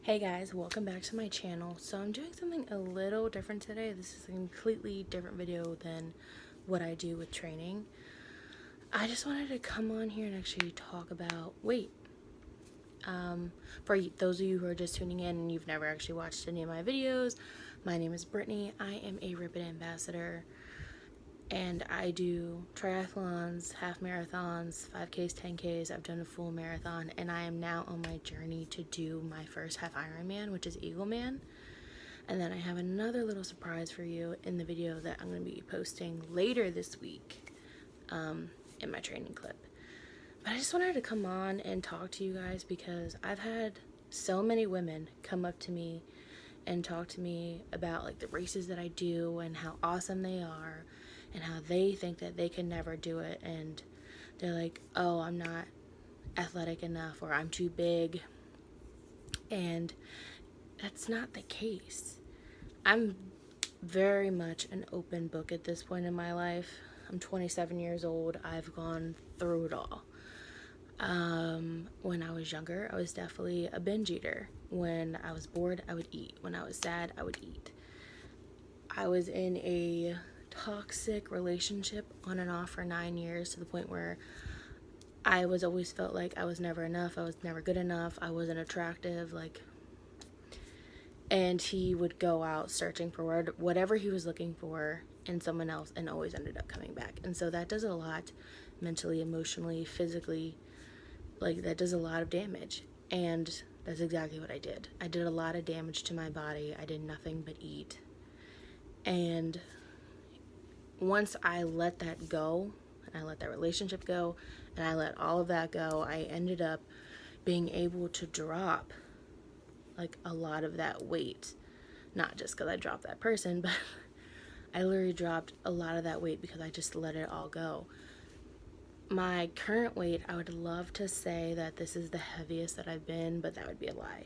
Hey guys, welcome back to my channel. So I'm doing something a little different today. This is a completely different video than what I do with training. I just wanted to come on here and actually talk about weight. For those of you who are just tuning in and you've never actually watched any of my videos, my name is Brittany. I am a Ripid ambassador and I do triathlons, half marathons, 5Ks, 10Ks. I've done a full marathon, and I am now on my journey to do my first half Ironman, which is Eagleman. And then I have another little surprise for you in the video that I'm going to be posting later this week in my training clip. But I just wanted to come on and talk to you guys because I've had so many women come up to me and talk to me about like the races that I do and how awesome they are and how they think that they can never do it, and they're like, oh, I'm not athletic enough, or I'm too big. And that's not the case. I'm very much an open book at this point in my life. I'm 27 years old. I've gone through it all. When I was younger, I was definitely a binge eater. When I was bored, I would eat. When I was sad, I would eat. I was in a toxic relationship on and off for 9 years, to the point where I was always felt like I was never enough. I was never good enough. I wasn't attractive. And he would go out searching for whatever he was looking for in someone else and always ended up coming back. And so that does a lot mentally, emotionally, physically. Like, that does a lot of damage. And that's exactly what I did. I did a lot of damage to my body. I did nothing but eat. And once I let that go, and I let that relationship go, and I let all of that go, I ended up being able to drop like a lot of that weight. Not just because I dropped that person, but I literally dropped a lot of that weight because I just let it all go. My current weight, I would love to say that this is the heaviest that I've been, but that would be a lie.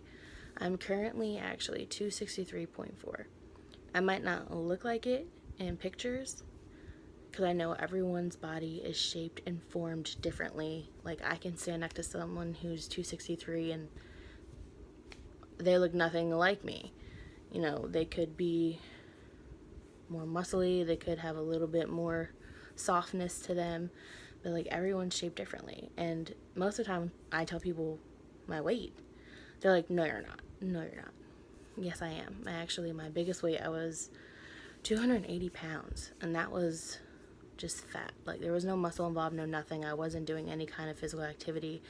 I'm currently actually 263.4. I might not look like it in pictures because I know everyone's body is shaped and formed differently. Like, I can stand next to someone who's 263 and they look nothing like me. You know, they could be more muscly, they could have a little bit more softness to them, but like, everyone's shaped differently. And most of the time I tell people my weight, they're like, no, you're not. No, you're not. Yes, I am. My biggest weight, I was 280 pounds, and that was just fat. Like, there was no muscle involved, no nothing. I wasn't doing any kind of physical activity.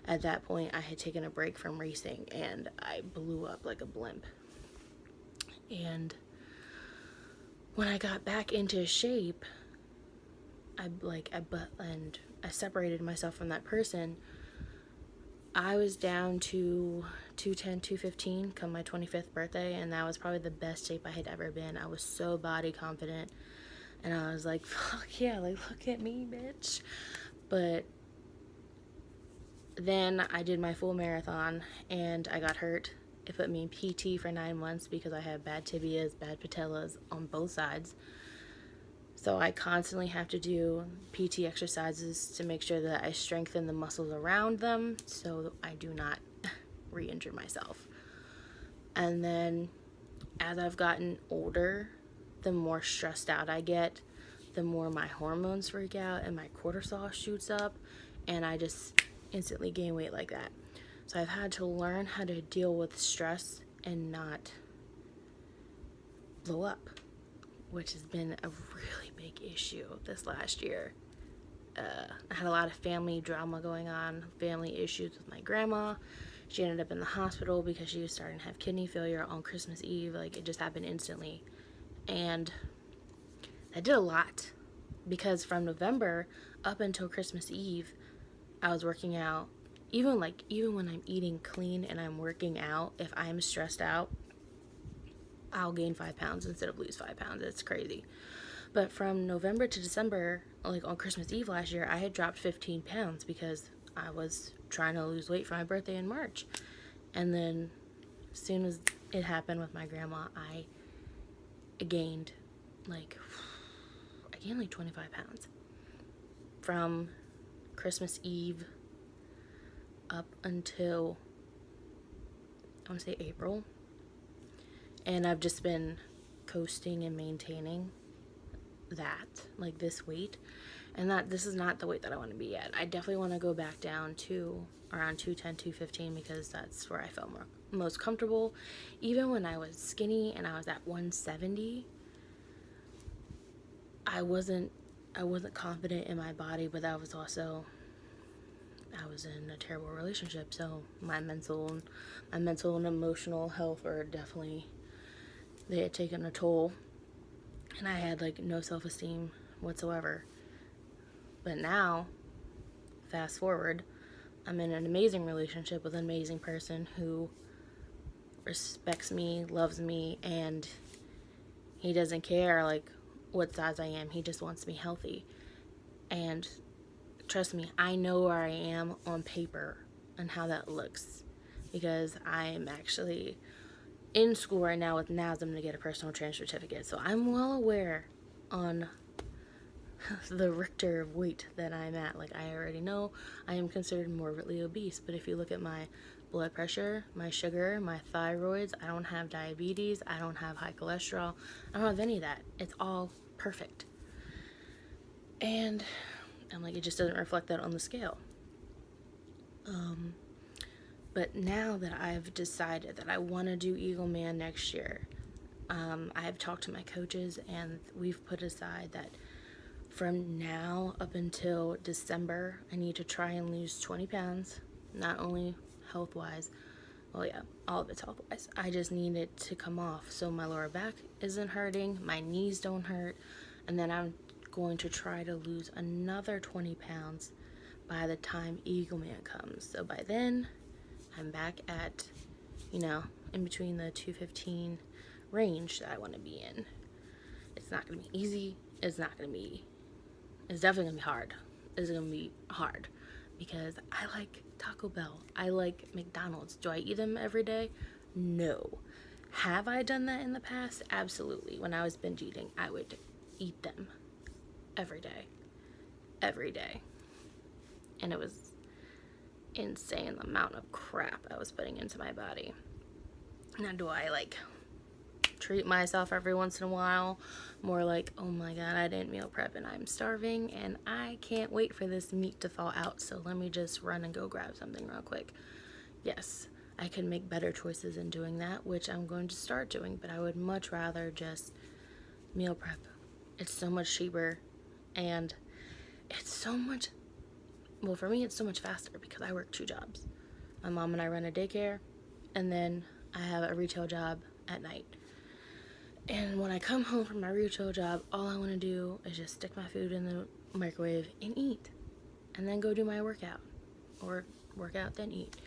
At that point, I had taken a break from racing, and I blew up like a blimp. And when I got back into shape, I separated myself from that person. I was down to 210, 215 come my 25th birthday, and that was probably the best shape I had ever been. I was so body confident, and I was like, fuck yeah, like, look at me, bitch. But then I did my full marathon, and I got hurt. It put me in PT for 9 months because I had bad tibias, bad patellas on both sides. So I constantly have to do PT exercises to make sure that I strengthen the muscles around them so I do not re-injure myself. And then as I've gotten older, the more stressed out I get, the more my hormones freak out and my cortisol shoots up, and I just instantly gain weight like that. So I've had to learn how to deal with stress and not blow up, which has been a really big issue this last year. I had a lot of family drama going on, family issues with my grandma. She ended up in the hospital because she was starting to have kidney failure on Christmas Eve. Like, it just happened instantly. And that did a lot, because from November up until Christmas Eve, I was working out. Even when I'm eating clean and I'm working out, if I'm stressed out, I'll gain 5 pounds instead of lose 5 pounds. It's crazy. But from November to December, like on Christmas Eve last year, I had dropped 15 pounds because I was trying to lose weight for my birthday in March. And then as soon as it happened with my grandma, I gained like 25 pounds from Christmas Eve up until, I want to say April. And I've just been coasting and maintaining that, like this weight. And that this is not the weight that I want to be at. I definitely want to go back down to around 210, 215 because that's where I felt most comfortable. Even when I was skinny and I was at 170, I wasn't confident in my body, but that was also, I was in a terrible relationship, so my mental and emotional health were definitely, they had taken a toll, and I had like no self-esteem whatsoever. But now, fast forward, I'm in an amazing relationship with an amazing person who respects me, loves me, and he doesn't care like what size I am. He just wants me healthy. And trust me, I know where I am on paper and how that looks, because I'm actually in school right now with NASM to get a personal trainer certificate. So I'm well aware on the Richter of weight that I'm at. Like, I already know I am considered morbidly obese, but if you look at my blood pressure, my sugar, my thyroids, I don't have diabetes, I don't have high cholesterol, I don't have any of that. It's all perfect. And I'm like, it just doesn't reflect that on the scale. But now that I've decided that I want to do Eagle Man next year, I have talked to my coaches, and we've put aside that from now up until December, I need to try and lose 20 pounds, not only health-wise, well, yeah, all of it's health-wise. I just need it to come off so my lower back isn't hurting, my knees don't hurt, and then I'm going to try to lose another 20 pounds by the time Eagle Man comes. So by then, I'm back at, in between the 215 range that I want to be in. It's not going to be easy. It's definitely going to be hard. It's going to be hard because I like Taco Bell. I like McDonald's. Do I eat them every day? No. Have I done that in the past? Absolutely. When I was binge eating, I would eat them every day. Every day. And it was insane the amount of crap I was putting into my body. Now, do I treat myself every once in a while? More like, oh my god, I didn't meal prep and I'm starving and I can't wait for this meat to thaw out, so let me just run and go grab something real quick. Yes, I can make better choices in doing that, which I'm going to start doing, but I would much rather just meal prep. It's so much cheaper, and it's so much, well, for me, it's so much faster because I work 2 jobs. My mom and I run a daycare, and then I have a retail job at night. And when I come home from my retail job, all I want to do is just stick my food in the microwave and eat, and then go do my workout, or work out then eat.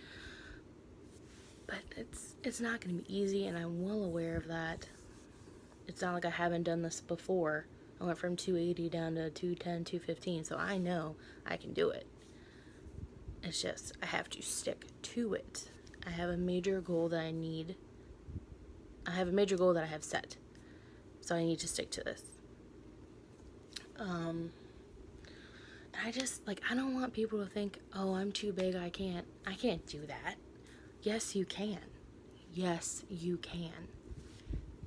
But it's not going to be easy, and I'm well aware of that. It's not like I haven't done this before. I went from 280 down to 210, 215, so I know I can do it. It's just, I have to stick to it. I have a major goal that I have set. So I need to stick to this. I just, I don't want people to think, oh, I'm too big, I can't do that. Yes, you can. Yes, you can.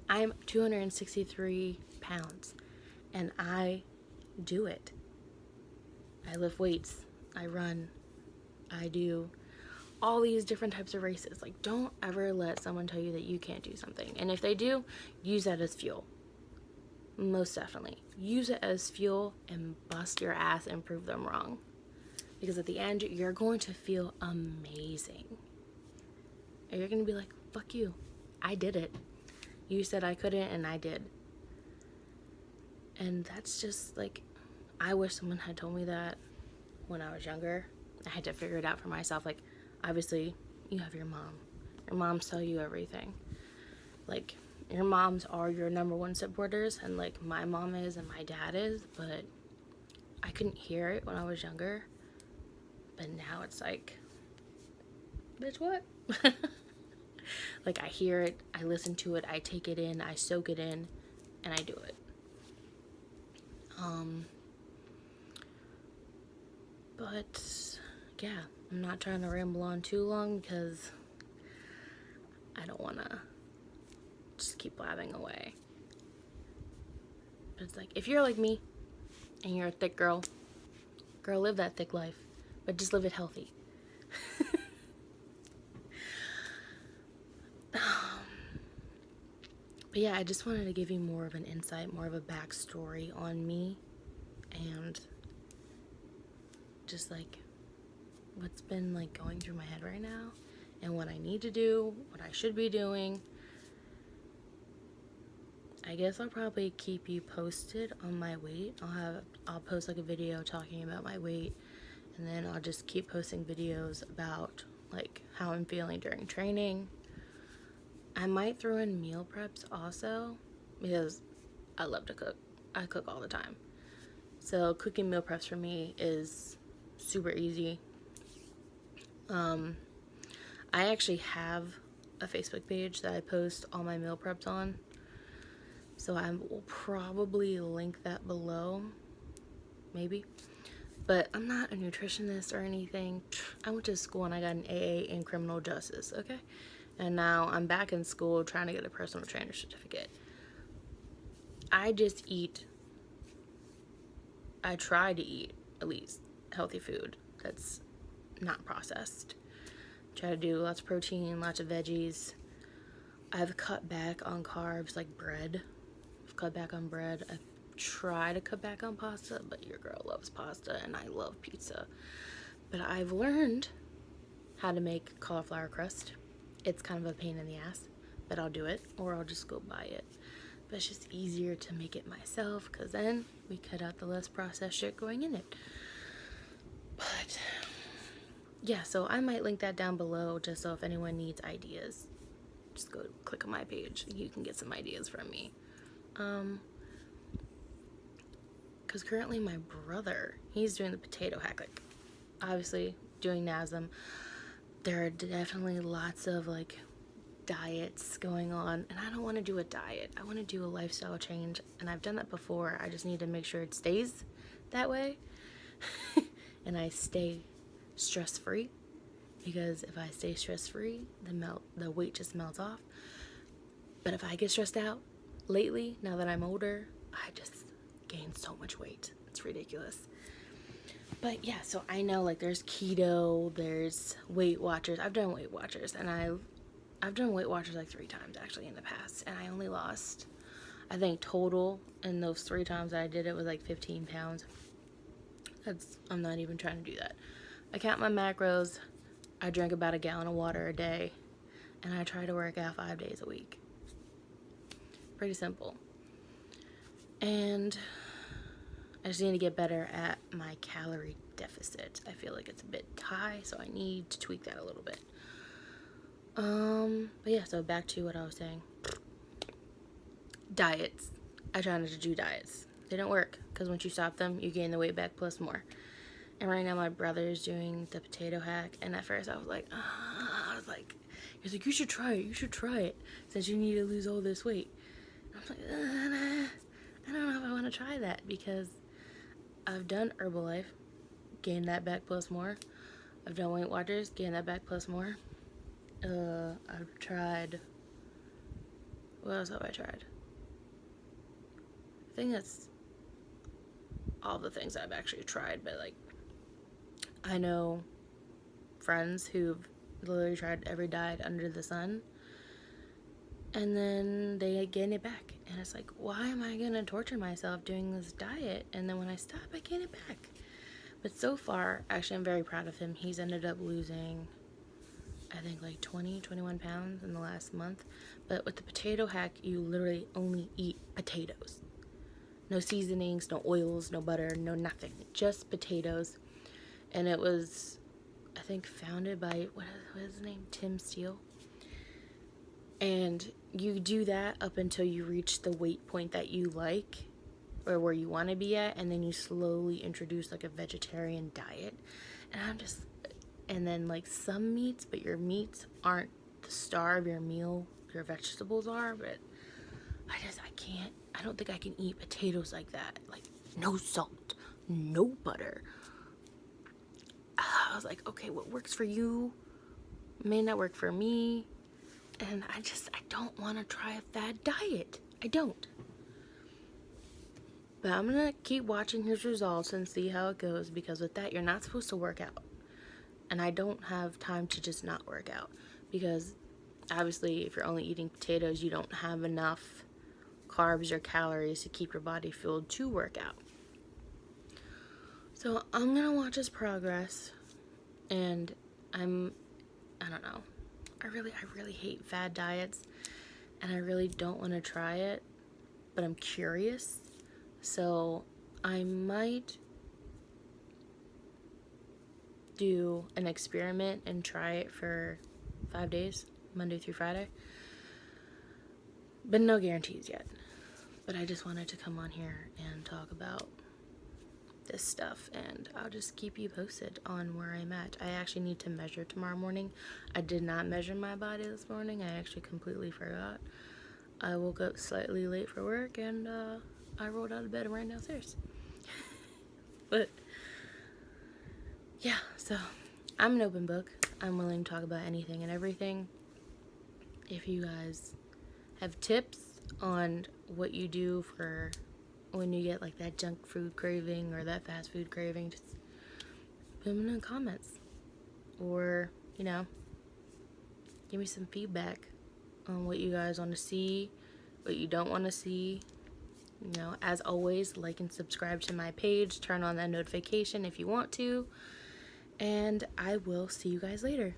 I'm 263 pounds, and I do it. I lift weights, I run, I do all these different types of races. Don't ever let someone tell you that you can't do something. And if they do, use that as fuel. Most definitely. Use it as fuel and bust your ass and prove them wrong. Because at the end, you're going to feel amazing. And you're going to be like, fuck you. I did it. You said I couldn't, and I did. And that's just, I wish someone had told me that when I was younger. I had to figure it out for myself. Obviously, you have your mom. Your moms tell you everything. Your moms are your number one supporters, and my mom is and my dad is, but I couldn't hear it when I was younger. But now it's bitch, what? I hear it, I listen to it, I take it in, I soak it in, and I do it. But yeah, I'm not trying to ramble on too long because I don't want to just keep blabbing away. But it's like, if you're like me and you're a thick girl, live that thick life, but just live it healthy. But yeah, I just wanted to give you more of an insight, more of a backstory on me, and just like what's been like going through my head right now, and what I need to do, what I should be doing. I guess I'll probably keep you posted on my weight. I'll post like a video talking about my weight, and then I'll just keep posting videos about like how I'm feeling during training. I might throw in meal preps also, because I love to cook. I cook all the time. So cooking meal preps for me is super easy. I actually have a Facebook page that I post all my meal preps on. So I will probably link that below. Maybe. But I'm not a nutritionist or anything. I went to school and I got an AA in criminal justice, okay? And now I'm back in school trying to get a personal trainer certificate. I try to eat at least healthy food that's not processed. Try to do lots of protein, lots of veggies. I've cut back on carbs like bread. I've cut back on bread. I try to cut back on pasta, but your girl loves pasta and I love pizza. But I've learned how to make cauliflower crust. It's kind of a pain in the ass, but I'll do it, or I'll just go buy it. But it's just easier to make it myself, because then we cut out the less processed shit going in it. But yeah, so I might link that down below, just so if anyone needs ideas, just go click on my page and you can get some ideas from me. Because currently my brother, he's doing the potato hack, like obviously doing NASM. There are definitely lots of like diets going on, and I don't want to do a diet. I want to do a lifestyle change, and I've done that before. I just need to make sure it stays that way and I stay stress-free, because if I stay stress-free, the weight just melts off. But if I get stressed out lately, now that I'm older, I just gain so much weight. It's ridiculous. But yeah, so I know like there's keto, there's Weight Watchers. I've done Weight Watchers, and I've done Weight Watchers like 3 times actually in the past, and I only lost, I think total in those 3 times that I did it was like 15 pounds. I'm not even trying to do that. I count my macros. I drink about a gallon of water a day, and I try to work out 5 days a week. Pretty simple. And I just need to get better at my calorie deficit. I feel like it's a bit high, so I need to tweak that a little bit. But yeah, so back to what I was saying. Diets. I try not to do diets. They don't work, because once you stop them, you gain the weight back plus more. And right now my brother's doing the potato hack, and at first I was like, he's like, you should try it, since you need to lose all this weight. And I was like, I don't know if I want to try that, because I've done Herbalife, gained that back plus more. I've done Weight Watchers, gained that back plus more. I've tried, what else have I tried? I think that's all the things I've actually tried, but like, I know friends who've literally tried every diet under the sun, and then they gain it back. And it's like, why am I gonna torture myself doing this diet? And then when I stop, I gain it back. But so far, actually, I'm very proud of him. He's ended up losing, I think, like 21 pounds in the last month. But with the potato hack, you literally only eat potatoes. No seasonings, no oils, no butter, no nothing. Just potatoes. And it was, I think, founded by, what is his name? Tim Steele. And you do that up until you reach the weight point that you like, or where you want to be at, and then you slowly introduce like a vegetarian diet. And then like some meats, but your meats aren't the star of your meal, your vegetables are. But I don't think I can eat potatoes like that. Like, no salt, no butter. I was like, okay, what works for you may not work for me. And I don't want to try a fad diet. I don't. But I'm going to keep watching his results and see how it goes, because with that, you're not supposed to work out. And I don't have time to just not work out, because obviously if you're only eating potatoes, you don't have enough carbs or calories to keep your body fueled to work out. So I'm going to watch his progress, and I don't know. I really hate fad diets, and I really don't want to try it, but I'm curious. So I might do an experiment and try it for 5 days, Monday through Friday. But no guarantees yet. But I just wanted to come on here and talk about this stuff, and I'll just keep you posted on where I'm at. I actually need to measure tomorrow morning. I did not measure my body this morning. I actually completely forgot. I woke up slightly late for work, and I rolled out of bed and ran downstairs. But yeah, so I'm an open book. I'm willing to talk about anything and everything. If you guys have tips on what you do for when you get like that junk food craving or that fast food craving, just put them in the comments, or give me some feedback on what you guys want to see, what you don't want to see. As always, like and subscribe to my page, turn on that notification if you want to, and I will see you guys later.